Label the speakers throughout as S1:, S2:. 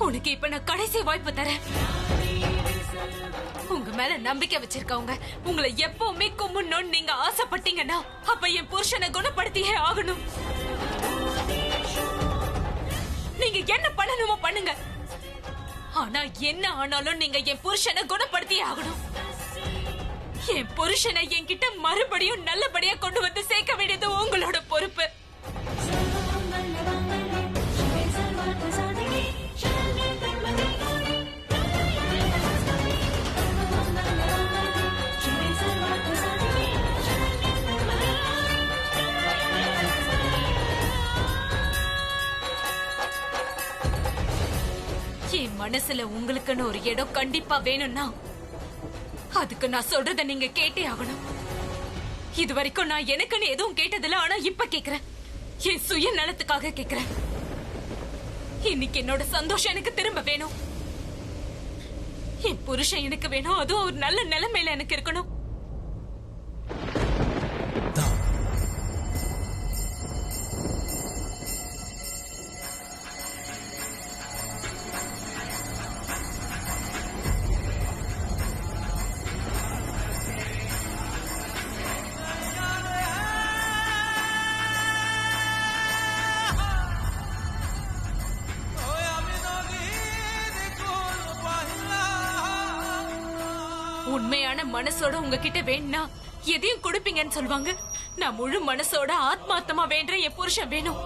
S1: உனக்கு இப்ப நான் கடைசி வாய்ப்பு தரேன். உங்க மேல நம்பிக்கை வச்சிருக்கவங்க உங்களை எப்பவுமே கும்பிடணும்னு நீங்க ஆசைப்பட்டீங்கன்னா அப்ப என் புருஷனை குணப்படுத்தியே ஆகணும். நீங்க என்ன பண்ணணுமோ பண்ணுங்க. ஆனா என்ன ஆனாலும் நீங்க என் புருஷனை குணப்படுத்தியே ஆகணும். என் புருஷனை என்கிட்ட மறுபடியும் நல்லபடியா கொண்டு வந்து சேர்க்க வேண்டியது உங்களோட பொறுப்பு. என் மனசுல உங்களுக்குன்னு ஒரு இடம் கண்டிப்பா வேணும்னா அதுக்கு நான் சொல்றத நீங்க கேட்டே ஆகணும். இது வரைக்கும் நான் எனக்குன்னு எதுவும் கேட்டதில்ல. ஆனா இப்ப கேக்குறேன். என் சுய நலத்துக்காக கேக்குறேன். இன்னைக்கு என்னோட சந்தோஷம் எனக்கு திரும்ப வேணும். என் புருஷன் எனக்கு வேணும். அதுவும் ஒரு நல்ல நிலைமையில எனக்கு இருக்கணும். உண்மையான மனசோட உங்ககிட்ட வேணும்னா எதையும் கொடுப்பீங்கன்னு சொல்லுவாங்க. நான் முழு மனசோட ஆத்மார்த்தமா வேண்ட என் புருஷன் வேணும்.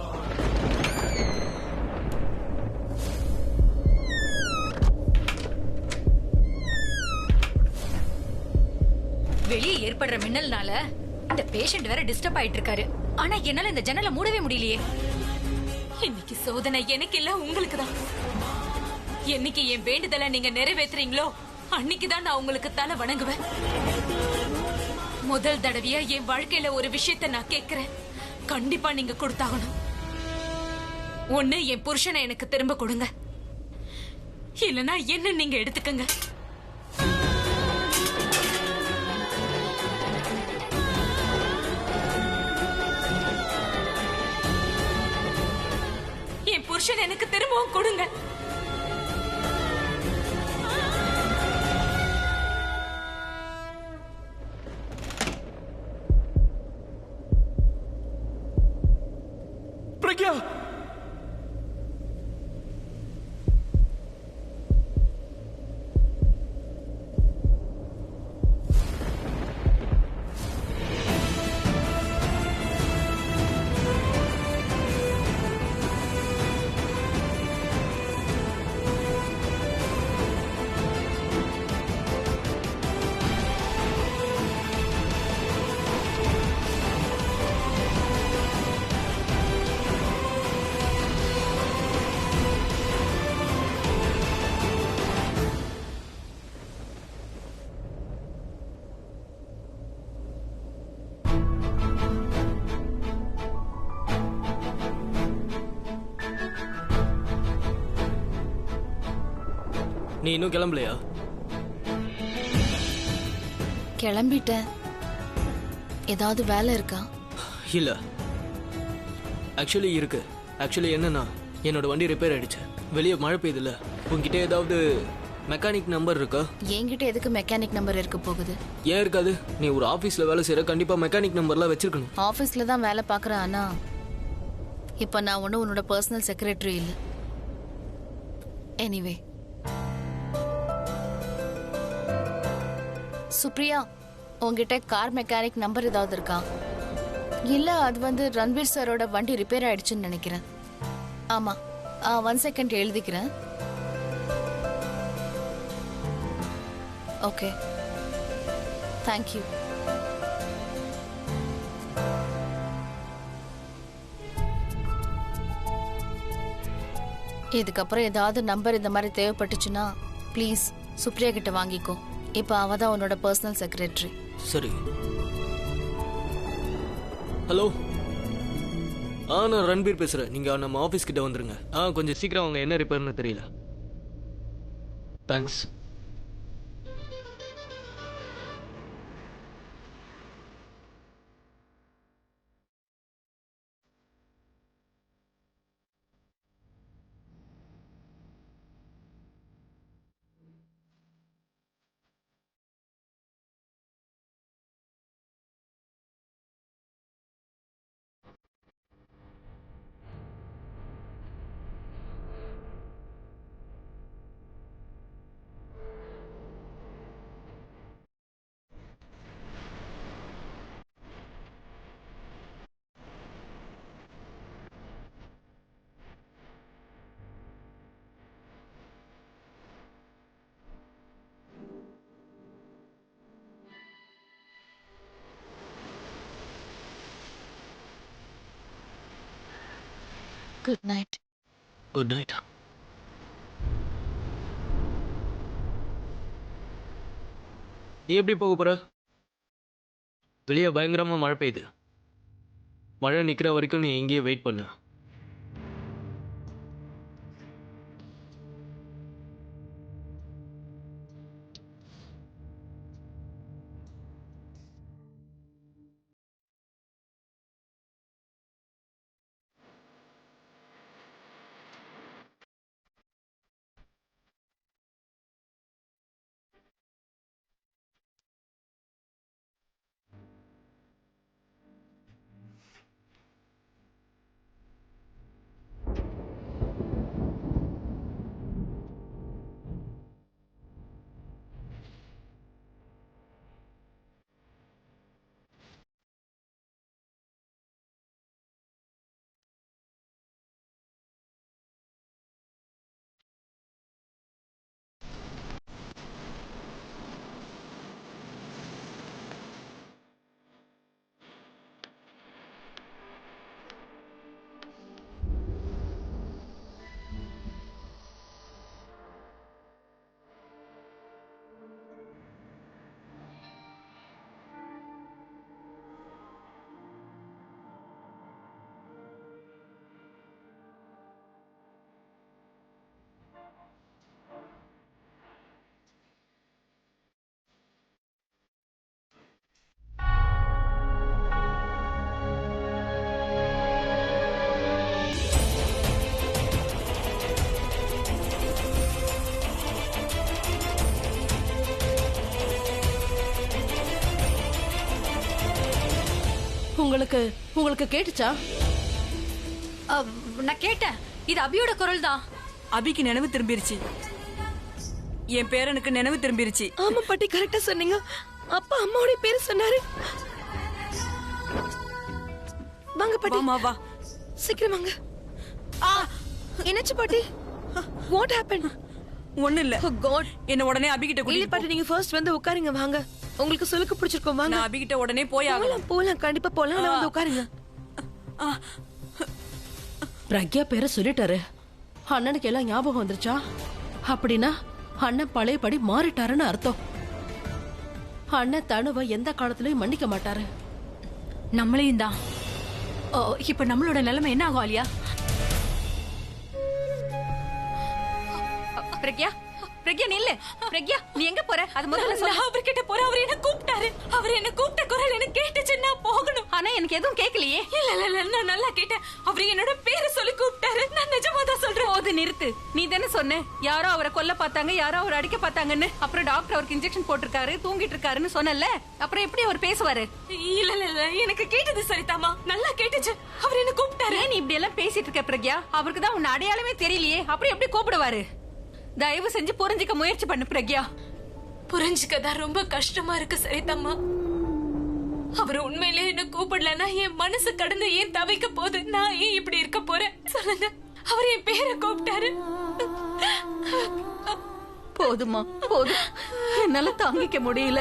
S2: வெளியே ஏற்படுற மின்னல்னால இந்த பேஷண்ட் வேற டிஸ்டர்ப் ஆயிட்டு இருக்காரு. ஆனா என்னால இந்த ஜன்னலை மூடவே முடியலையே.
S1: இன்னைக்கு சோதனை எனக்கு இல்ல, உங்களுக்கு தான். என்னைக்கு என் வேண்டுதலை நீங்க நிறைவேற்றுறீங்களோ அன்னைக்குதான் நான் உங்களுக்கு தலை வணங்குவேன். முதல் தடவையா என் வாழ்க்கையில ஒரு விஷயத்தை நான் கேட்கிறேன். கண்டிப்பா நீங்க கொடுத்தாகணும். ஒண்ணு என் புருஷனை எனக்கு திரும்ப கொடுங்க, இல்லனா என்ன நீங்க எடுத்துக்கங்க. என் புருஷன் எனக்கு திரும்பவும் கொடுங்க.
S3: प्रज्ञा நீ இன்னும் கிளம்பலையா?
S4: கிளம்பிட்டேன். ஏதாவது வேலை இருக்கா?
S3: இல்ல, ஆக்சுவலி இருக்கு. ஆக்சுவலி என்னன்னா என்னோட வண்டி ரிப்பேர் ஆயிடுச்சு. வெளியே மழை பெய்யுதுல்ல, உங்ககிட்ட ஏதாவது மெக்கானிக் நம்பர் இருக்கா?
S4: என்கிட்ட எதுக்கு மெக்கானிக் நம்பர் இருக்க போகுது?
S3: ஏன் இருக்காது? நீ ஒரு ஆபீஸ்ல வேலை செய்யற, கண்டிப்பா மெக்கானிக் நம்பர்லாம் வச்சிருக்கணும்.
S4: ஆபீஸ்ல தான் வேலை பார்க்கறேன். ஆனா இப்ப நான் ஒன்னும் உன்னோட பர்சனல் செக்ரட்டரி இல்ல. எனிவே, சுப்ரியா, உங்ககிட்ட கார் மெக்கானிக் நம்பர் ஏதாவது இருக்கா? இல்ல, அது ரன்வீர் சாரோட வண்டி ரிப்பேர் ஆயிடுச்சுன்னு நினைக்கிறேன். ஆமா, 1 செகண்ட் எழுதிக்கிறேன். Okay, thank you. இதுக்கப்புறம் ஏதாவது நம்பர் இந்த மாதிரி தேவைப்பட்டுச்சுன்னா ப்ளீஸ் சுப்ரியா கிட்ட வாங்கிக்கோ. இப்ப அவ தான் உன்னோட பர்சனல் செக்ரட்டரி.
S3: சரி. ஹலோ, நான் ரன்பீர் பேசுறேன். நீங்க நம்ம ஆபீஸ் கிட்ட வந்துருங்க. கொஞ்சம் சீக்கிரம் அவங்க என்ன ரிப்பேர்னு தெரியல. Thanks.
S4: Good night.
S3: Good night. நீ எப்படி போக போற? வெளியே பயங்கரமா மழை பெய்யுது. மழை நிக்கிற வரைக்கும் நீ இங்கேயே வெயிட் பண்ணு.
S5: உங்களுக்கு கேட்டுச்சா?
S2: நான் கேட்டேன். இது அபியோட குரல் தான்.
S6: அபிக்கு நினைவு திரும்பிருச்சு. என் பேரனுக்கு நினைவு திரும்பிருச்சு.
S5: ஆமா பாட்டி, கரெக்டா சொன்னீங்க. அப்பா அம்மாவோட பேரு சொன்னாரு. வாங்க பாட்டி.
S6: வாமா வா.
S5: சீக்கிரம் வாங்க. என்னாச்சு பாட்டி? What happen?
S6: ஒண்ணு இல்ல.
S5: Oh God.
S6: என்ன உடனே அபிகிட்ட
S5: இல்ல
S6: கூட்டிட்டு
S5: பாட்டி, நீங்க ஃபர்ஸ்ட் வந்து உட்காருங்க. வாங்க, உங்களுக்கு சொல்லுக்கு பிடிச்சிருக்கோம். வாங்க,
S6: நான் அபிகிட்ட உடனே போய் ஆகலாம்.
S5: போலாம், கண்டிப்பா போலாம். வந்து உட்காருங்க. பிரக்யா பேரை சொல்லிட்டாரு. அண்ணனுக்கு எல்லாம் ஞாபகம் வந்துருச்சா? அப்படின்னா அண்ணன் பழையபடி மாறிட்டாருன்னு அர்த்தம். அண்ணன் தனுவை எந்த காலத்திலயும் மன்னிக்க மாட்டாரு.
S2: நம்மளையும் தான். இப்ப நம்மளோட நிலைமை என்ன ஆகும் ஆலியா? பிரக்யா, பிரக்யா நில்லு. பிரக்யா, நீ எங்க போற? அது முதல்ல சொல்லு.
S1: நான் அவர்கிட்ட போறேன். அவர் என்ன கூப்பிட்டாரு. அவர் என்ன கூப்பிட்ட குரல் எனக்கு கேட்டுச்சு. நான் போகணும்.
S2: ஆனா எனக்கு எதுவும் கேட்கலையே.
S1: இல்ல இல்ல இல்ல, நான் நல்லா கேட்டேன். அவர் என்னோட பேரை சொல்லி கூப்பிட்டாரு. நான் நிஜமா தான் சொல்றேன்.
S2: போது நிறுத்து. நீ தானே சொன்ன யாரோ அவரை கொல்ல பார்த்தாங்க, யாரோ அவரை அடிக்க பார்த்தாங்கன்னு. அப்புறம் டாக்டர் அவருக்கு இன்ஜெக்ஷன் போட்டிருக்காரு, தூங்கிட்டு இருக்காருன்னு சொன்னல. அப்புறம் எப்படி அவர் பேசுவாரு?
S1: இல்ல இல்ல இல்ல, எனக்கு கேட்டது சரிதாமா. நல்லா கேட்டுச்சு. அவர் என்ன கூப்பிட்டாரு.
S2: ஏன் நீ இப்படி எல்லாம் பேசிட்டு இருக்க பிரக்யா? அவருக்கு தான் உன் அடையாளமே தெரியலையே. அப்புறம் எப்படி கூப்பிடுவாரு? தயவு செஞ்சு புரிஞ்சுக்க முயற்சி பண்ணு பிரக்யா.
S1: புரிஞ்சுக்கதான் ரொம்ப கஷ்டமா இருக்கு சரிதம்மா. அவர் உண்மையிலே என்ன கூப்பிடலன்னா என் மனசு கடந்து ஏன் தவிக்க போகுது. நான் ஏன் இப்படி இருக்க போறேன் சொல்லுங்க. அவர் என் பேரை கூப்பிட்டாரு.
S2: போதுமா, போதும். என்னால தாங்கிக்க முடியல.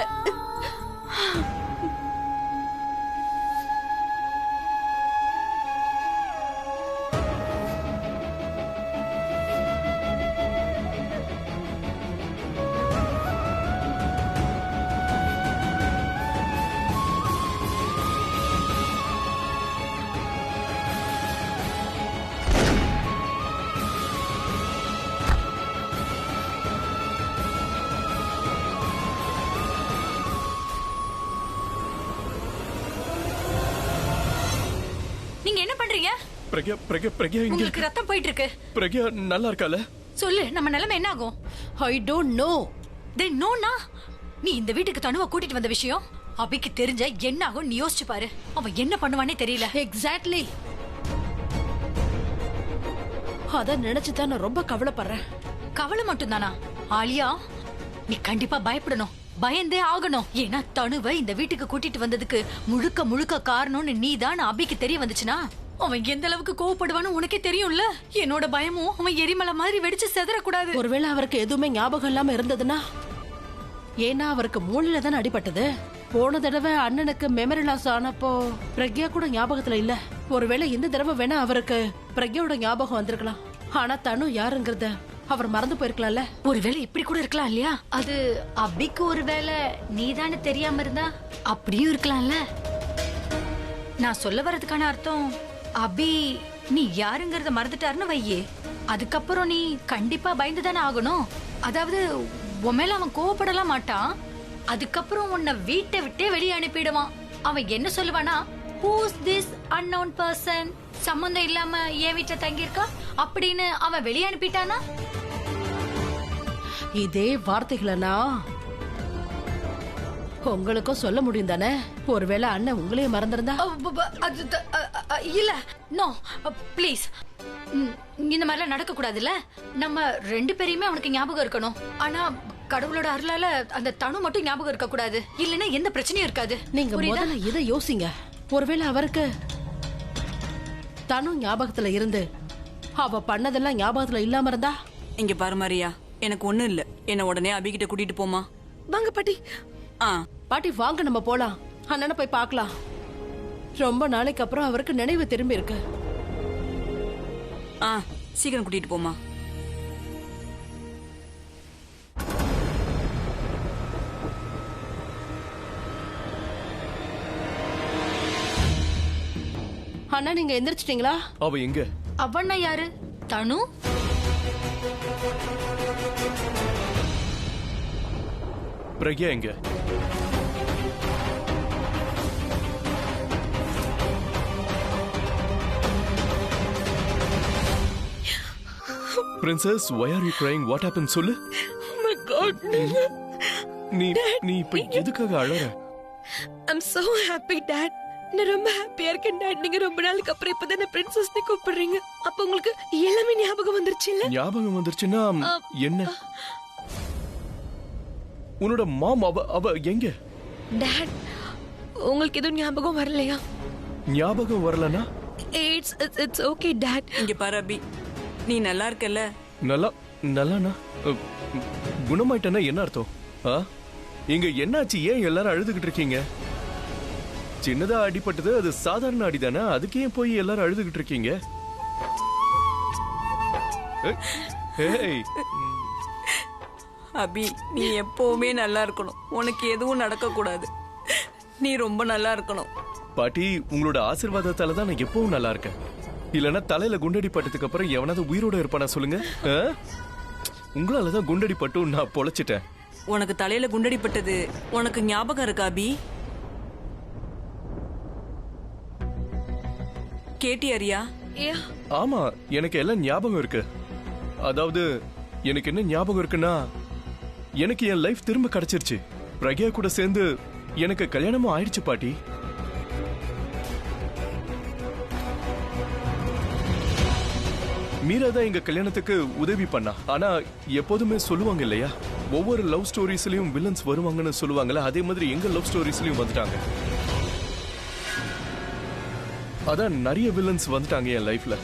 S2: நீங்க என்ன பண்றீங்க?
S7: பிரக்யா பிரக்யா பிரக்யா இங்க.
S2: உங்களுக்கு ரத்தம் போயிட்டு இருக்கு.
S7: பிரக்யா நல்லா இருக்கால?
S2: சொல்லு, நம்ம நிலைமை என்ன ஆகும்?
S5: I don't know.
S2: தென் நோனா? நீ இந்த வீட்டுக்கு தனுவை கூட்டிட்டு வந்த விஷயம் அபிக்கு தெரிஞ்ச என்ன ஆகும் நீ யோசிச்சு பாரு. அவன் என்ன பண்ணுவானே தெரியல.
S5: எக்ஸாக்ட்லி. அத நினைச்சுதான் நான் ரொம்ப கவலைப்படுறேன்.
S2: கவலை மட்டும் தானா ஆலியா? நீ கண்டிப்பா பயப்படணும், பயந்தே ஆகணும். ஏன்னா தனுவை இந்த வீட்டுக்கு கூட்டிட்டு வந்ததுக்கு முழுக்க முழுக்க காரணம்னு நீ தான் அபிக்கு தெரிய வந்துச்சுன்னா அவன் எந்த அளவுக்கு கோவப்படுவான்னு உனக்கே தெரியும்ல. என்னோட பயமும் அவன் எரிமலை மாதிரி வெடிச்சு செதறக்கூடாது.
S5: ஒருவேளை அவருக்கு எதுவுமே ஞாபகம் இல்லாம இருந்ததுன்னா? ஏன்னா அவருக்கு மூளையில தானே அடிபட்டது. போன தடவை அண்ணனுக்கு மெமரி லாஸ் ஆனப்போ பிரக்யா கூட ஞாபகத்துல இல்ல. ஒருவேளை இந்த தடவை வேணா அவருக்கு பிரக்யாவோட ஞாபகம் வந்திருக்கலாம். ஆனா தனு யாருங்கறத அவர் மறந்து போயிருக்கலாம்ல.
S2: ஒருவேளை இப்படி கூட இருக்கலாம் இல்லையா? அது அபிக்கு ஒருவேளை நீதானே தெரியாம இருந்தா அப்படியும் இருக்கலாம்ல. நான் சொல்ல வர்றதுக்கான அர்த்தம், அபி நீ யாருங்கறத மறந்துட்டாருன்னு வையே, அதுக்கப்புறம் நீ கண்டிப்பா பயந்துதானே ஆகணும். அதாவது உன் மேல அவன் கோவப்படலாம் மாட்டான், அதுக்கப்புறம் உன்னை வீட்டை விட்டே வெளியே அனுப்பிடுவான். அவன் என்ன சொல்லுவானா, ஹூஸ் திஸ் அன்னோன் பர்சன், சம்பந்தம் இல்லாம என் வீட்டுல தங்கியிருக்கா அப்படின்னு அவன் வெளியே அனுப்பிட்டானா?
S5: இதே வார்த்தைகளா உங்களுக்கும் சொல்ல முடியும் தானே? ஒருவேளை அண்ணன் உங்களையே மறந்திருந்தா?
S2: இல்ல, நோ ப்ளீஸ், இந்த மாதிரிலாம் நடக்க கூடாதுல்ல. நம்ம 2 பேரையுமே அவனுக்கு ஞாபகம் இருக்கணும். ஆனா கடவுளோட அருளால அந்த தனு மட்டும் ஞாபகம் இருக்க கூடாது, இல்லைன்னா எந்த பிரச்சனையும் இருக்காது.
S5: நீங்க முதல்ல இதை யோசிங்க. ஒருவேளை அவருக்கு தனு ஞாபகத்துல இருந்து அவ பண்ணதெல்லாம் ஞாபகத்துல இல்லாம இருந்தா?
S6: இங்க பாரு மரியா, எனக்கு ஒண்ணும் இல்ல. என்ன உடனே அபிகிட்ட கூட்டிட்டு போமா.
S5: வாங்க பாட்டி. பாட்டி வாங்க, நம்ம போலாம். அண்ணனை போய் பார்க்கலாம். ரொம்ப நாளைக்கு அப்புறம் அவருக்கு நினைவு திரும்பி இருக்கு.
S6: சீக்கிரம் கூட்டிட்டு போமா.
S5: அண்ணா நீங்க எந்திரிச்சிட்டீங்களா?
S7: அவ எங்க?
S2: அவன்னா யாரு? தனு?
S7: பிரக்யா எங்க? Princess, why are you crying? What happened? சொல்லு.
S8: Oh my God.
S7: நீ இப்ப எதுக்காக அழற?
S8: I'm so happy, Dad. நான் ரொம்ப ஹாப்பியா இருக்கேன், Dad. நீங்க ரொம்ப நாளுக்கு அப்புறம் இப்பதானே பிரின்சஸ்னு கூப்பிடுறீங்க. அப்ப உங்களுக்கு எல்லாமே ஞாபகம் வந்துருச்சுல்ல?
S7: ஞாபகம் வந்துருச்சுன்னா என்ன? உன்னோட மாம் அவ எங்க?
S8: Dad, உங்களுக்கு எதுவும் ஞாபகம் வரலையா?
S7: ஞாபகம் வரலனா?
S8: It's okay, Dad.
S6: இங்க பாரு அபி, நீ நல்லா இருக்கல்ல?
S7: நல்லானா? குணமாயிட்டனா என்ன அர்த்தம்? இங்க என்னாச்சு? ஏன் எல்லாரும் அழுதுகிட்டு இருக்கீங்க? சின்னதா அடிபட்டது, அது சாதாரண அடிதானே, அதுக்கு ஏன் போய் எல்லாரும் அழுதுகிட்டு இருக்கீங்க?
S6: அபி, நீ எப்பவுமே நல்லா இருக்கணும். உனக்கு எதுவும் நடக்க கூடாது. நீ ரொம்ப நல்லா இருக்கணும்.
S7: பாட்டி, உங்களோட ஆசீர்வாதத்தால தான் நான் எப்பவும் நல்லா இருக்கேன். இல்லனா தலையில குண்டடி பட்டதுக்கு அப்புறம் எவனாவது உயிரோட இருப்பானா சொல்லுங்க? உங்களாலதான் குண்டடி பட்டு நான் பொழைச்சிட்டேன்.
S6: உனக்கு தலையில குண்டடி பட்டது உனக்கு ஞாபகம் இருக்கா அபி? கேட்டியா?
S7: ஆமா, எனக்கு எல்லாம் ஞாபகம் இருக்கு. அதாவது எனக்கு என்ன ஞாபகம் இருக்குன்னா, எனக்கு என் லைஃப் திரும்ப கிடைச்சிருச்சு. பிரக்யா கூட சேர்ந்து எனக்கு கல்யாணமும் ஆயிடுச்சு பாட்டி. மீரா தான் எங்க கல்யாணத்துக்கு உதவி பண்ணா. ஆனா எப்போதுமே சொல்லுவாங்க இல்லையா, ஒவ்வொரு லவ் ஸ்டோரிஸ்லயும் வில்லன்ஸ் வருவாங்கன்னு சொல்லுவாங்கல்ல, அதே மாதிரி எங்க லவ் ஸ்டோரிஸ்லயும் வந்துட்டாங்க. அதான் நிறைய வில்லன்ஸ் வந்துட்டாங்க என் லைஃப்ல.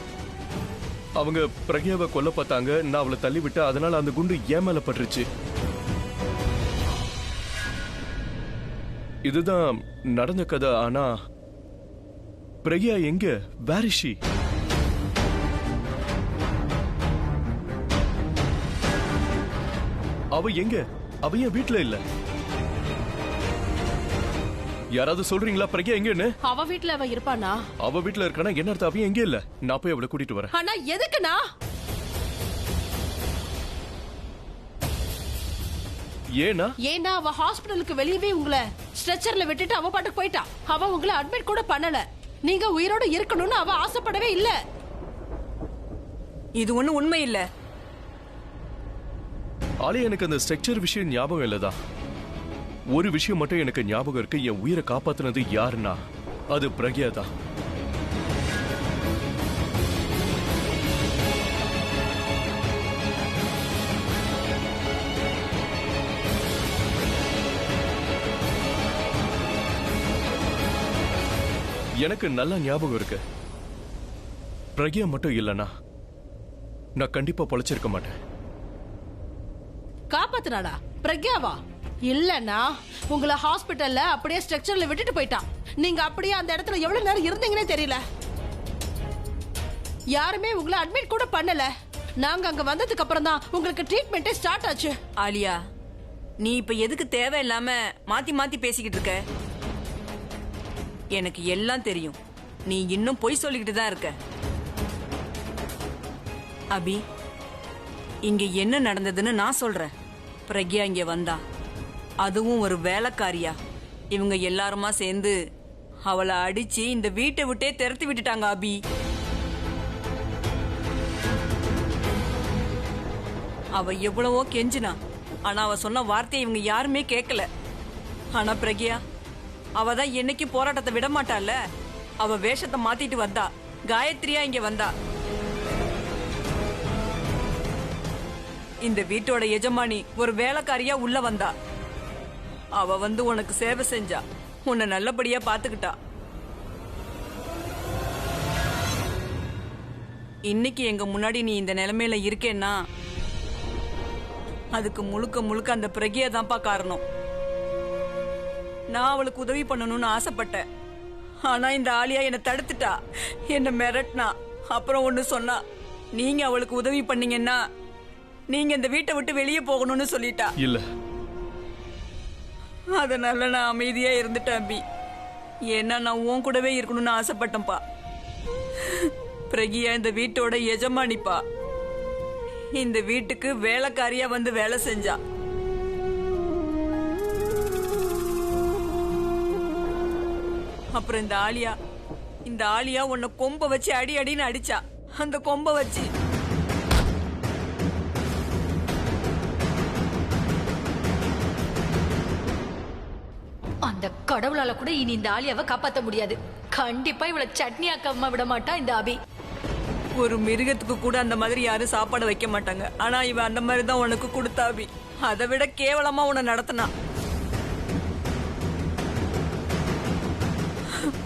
S7: அவங்க பிரக்யாவை கொல்ல பார்த்தாங்க, நான் அவளை தள்ளி விட்டு, அதனால அந்த குண்டு ஏன் மேல பட்டுருச்சு. இதுதான் நடந்த கதை. ஆனா பிரக்யா எங்க? Where is she? அவ எங்க? அவ ஏன் வீட்டுல இல்ல? யாராவது சொல்றீங்களா பிரக்யா எங்கன்னு?
S5: அவ வீட்டுல அவ இருப்பானா?
S7: அவ வீட்டுல இருக்கானா என்ன அர்த்தம்? அவ எங்க இல்ல? நான் போய் அவளை கூட்டிட்டு வரேன்.
S5: ஆனா எதுக்குண்ணா? ஏன்னா அவ ஹாஸ்பிடலுக்கு வெளியவே உங்களை ஸ்ட்ரெச்சர்ல விட்டுட்டு அவ பாட்டுக்கு போயிட்டா. அவ உங்களை அட்மிட் கூட பண்ணல. நீங்க உயிரோட இருக்கணும்னு அவ ஆசைப்படவே இல்ல.
S6: இது ஒண்ணு உண்மை இல்ல.
S7: ஆளே, எனக்கு அந்த ஸ்ட்ரக்சர் விஷயம் ஞாபகம் இல்லதான். ஒரு விஷயம் மட்டும் எனக்கு ஞாபகம் இருக்கு. என் உயிரை காப்பாத்தினது யாருன்னா அது பிரக்யா தான். எனக்கு நல்லா ஞாபகம் இருக்கு. பிரக்யா மட்டும் இல்லனா நான் கண்டிப்பா பொழைச்சிருக்க மாட்டேன்.
S5: காப்பாத்துனாடா பிரக்யாவா? இல்லனா உங்களை ஹாஸ்பிடல்ல அப்படியே ஸ்ட்ரக்சர்ல விட்டுட்டு போயிட்டான். நீங்க அப்படியே அந்த இடத்துல எவ்வளவு நேரம் இருந்தீங்கன்னே தெரியல. யாருமே உங்களை அட்மிட் கூட பண்ணல. நாங்க அங்க வந்ததுக்கு அப்புறம் தான் உங்களுக்கு ட்ரீட்மெண்ட்டே ஸ்டார்ட் ஆச்சு.
S6: ஆலியா, நீ இப்ப எதுக்கு தேவையில்லாம மாத்தி மாத்தி பேசிக்கிட்டு இருக்க? எனக்கு எல்லாம் தெரியும். நீ இன்னும் பொய் சொல்லிக்கிட்டு தான் இருக்க. அபி, இங்க என்ன நடந்ததுன்னு நான் சொல்றேன். பிரக்யா இங்க வந்தா, அதுவும் ஒரு வேலைக்காரியா. இவங்க எல்லாருமா சேர்ந்து அவளை அடிச்சு இந்த வீட்டை விட்டே திரட்டி விட்டுட்டாங்க. அபி, அவ எவ்வளவோ கெஞ்சினா, ஆனா அவ சொன்ன வார்த்தையை இவங்க யாருமே கேட்கல. ஆனா பிரக்யா, அவ தான் என்னைக்கு போராட்டத்தை விட மாட்டால. அவ வேஷத்தை மாத்திட்டு வந்தா, காயத்ரியா இங்க வந்தா. இந்த வீட்டோட எஜமானி ஒரு வேலைக்காரியா உள்ள வந்தா. அவ வந்து உனக்கு சேவை செஞ்சா, உன்னை நல்லபடியா பாத்துக்கிட்டா. இன்னைக்கு எங்க முன்னாடி நீ இந்த நிலைமையில இருக்கேன்னா அதுக்கு முழுக்க முழுக்க அந்த பிரக்யா தான்ப்பா காரணம். நான் அவளுக்கு உதவி பண்ணணும்னு ஆசைப்பட்டேன். ஆனா இந்த ஆலியா என்னை தடுத்துட்டா, என்ன மிரட்டினா. அப்புறம் ஒண்ணு சொன்னா, நீங்க அவளுக்கு உதவி பண்ணீங்கன்னா நீங்க இந்த வீட்டை விட்டு வெளியே போகணும்னு சொல்லிட்டா.
S7: இல்ல,
S6: அதனால நான் அமைதியா இருந்துட்டேன் அபி. ஏன்னா நான் உன் கூடவே இருக்கணும்னு ஆசைப்பட்டேன்ப்பா. பிரக்யா இந்த வீட்டோட எஜமானிப்பா. இந்த வீட்டுக்கு வேலைக்காரியா வந்து வேலை செஞ்சா. அப்புறம் இந்த ஆலியா உன்னை கொம்ப வச்சு அடி அடின்னு அடிச்சா. அந்த கொம்ப வச்சு
S2: அந்த கடவுளால கூட இனி இந்த ஆலியாவை காப்பாத்த முடியாது. கண்டிப்பா இவளை சட்னி ஆக்காம விட மாட்டா இந்த அபி.
S6: ஒரு மிருகத்துக்கு கூட அந்த மாதிரி யாரும் சாப்பாடு வைக்க மாட்டாங்க. ஆனா இவ அந்த மாதிரி தான் உனக்கு கொடுத்தா அபி. அதை விட கேவலமா உன்னை நடத்தினா.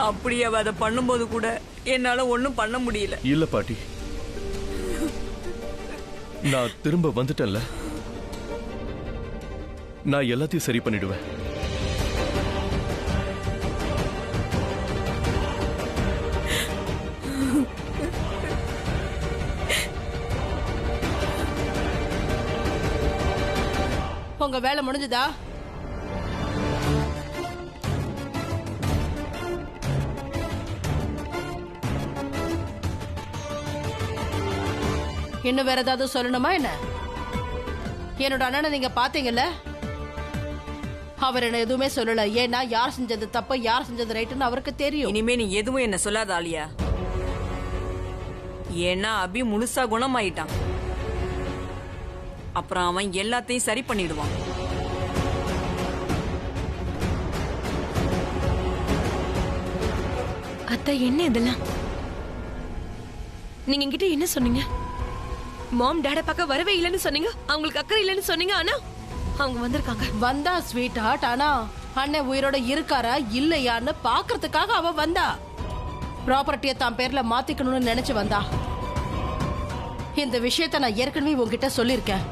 S6: அப்படி அவ அதை பண்ணும்போது கூட என்னால ஒண்ணும் பண்ண முடியல.
S7: இல்ல பாட்டி, நான் திரும்ப வந்துட்டேன்ல, நான் எல்லாத்தையும் சரி பண்ணிடுவேன்.
S5: உங்க வேலை முடிஞ்சதா? இன்னும் வேற ஏதாவது சொல்லணுமா என்ன? என்னோட அண்ணனை நீங்க பாத்தீங்கல்ல, அவர் என்ன எதுவுமே சொல்லல. ஏன்னா யார் செஞ்சது தப்பு, யார் செஞ்சது ரைட்டுன்னு அவருக்கு தெரியும்.
S6: இனிமே நீ எதுவும் என்ன சொல்லாத ஆலியா. ஏன்னா அபி முழுசா குணமாயிட்டான். அப்புறம் அவன் எல்லாத்தையும் சரி பண்ணிடுவான்.
S8: அத்தா, என்ன இதெல்லாம்? நீங்க என்கிட்ட என்ன சொன்னீங்க? மாம் டாட பார்க்க வரவே இல்லைன்னு சொன்னீங்க. அவங்களுக்கு அக்கறை இல்லைன்னு சொன்னீங்க. ஆனா அவங்க வந்திருக்காங்க.
S5: வந்தா ஸ்வீட் ஹார்ட். ஆனா அண்ணன் உயிரோட இருக்காரா இல்லையான்னு பாக்குறதுக்காக அவ வந்தா. ப்ராப்பர்ட்டியை தான் பேர்ல மாத்திக்கணும்னு நினைச்சு வந்தா. இந்த விஷயத்த நான் ஏற்கனவே உங்ககிட்ட சொல்லிருக்கேன்.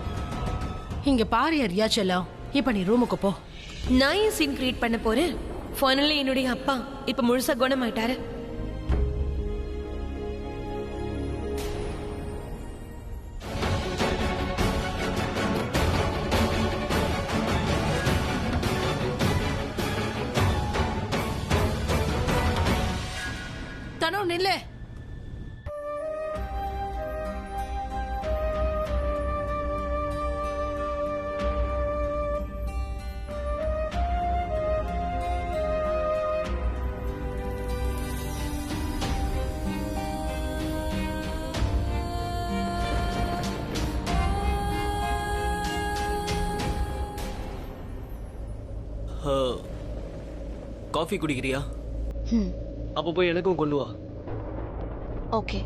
S5: இங்க பாரு ரியா செல்லம், இப்ப நீ ரூமுக்கு போ.
S8: நான் ஏன் சீன் கிரியேட் பண்ண போறேன்? ஃபைனலி என்னுடைய அப்பா இப்ப முழுசா குணமாயிட்டாரு.
S5: தனோ நில்லு.
S3: காஃபி குடிக்கிறியா? அப்போ போய் எனக்கும் கொண்டு வா.
S4: ஓகே.